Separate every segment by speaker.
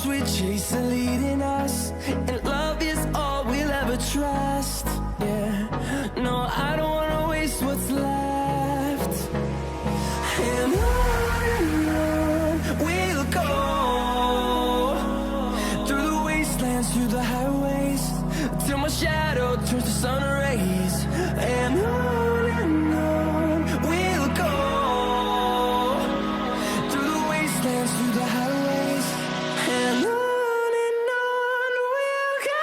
Speaker 1: storms we chase are leading us, and love is all we'll ever trust. Yeah, no, I don't wanna waste what's left. And on we'll go, through the wastelands, through the highways, till my shadow turns to sun rays. And on we'll go, through the wastelands, through the highways, and on we'll go.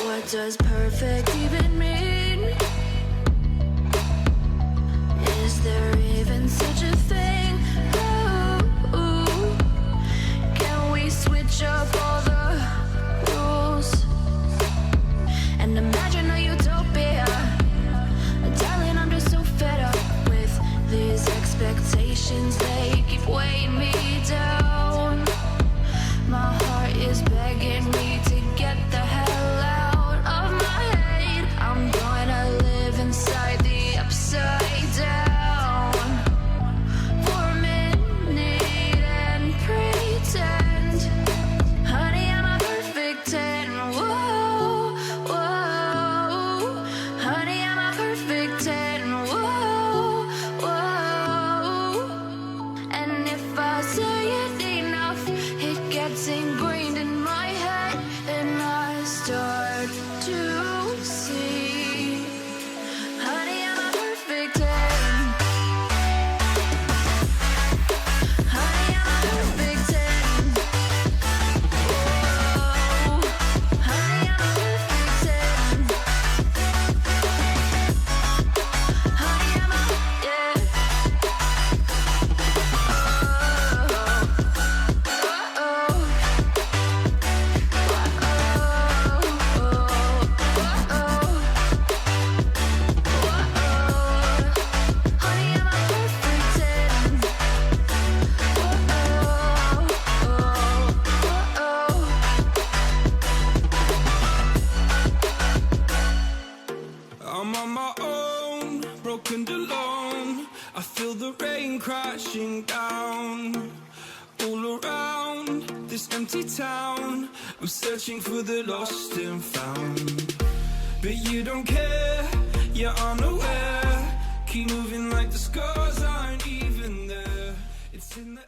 Speaker 2: What does perfect even mean? Is there even such a thing? Ooh, can we switch up all the rules and imagine a utopia? Darling, I'm just so fed up with these expectations. They keep weighing me down. My heart is begging me to get the hell out of my head. I'm gonna live inside the upside down for a minute and pretend, honey, I'm a perfect 10. Whoa, whoa, honey, I'm a perfect 10. Whoa, whoa, and if I say it enough, it gets ingrained in my head, and I start to see, honey, I'm a perfect 10. Honey, I'm a perfect 10. Whoa, honey, I'm a perfect 10. Honey, I'm a, yeah.
Speaker 1: I'm on my own, broken and alone. I feel the rain crashing down all around this empty town. I'm searching for the lost and found, but you don't care, you're unaware. Keep moving like the scars aren't even there. It's in the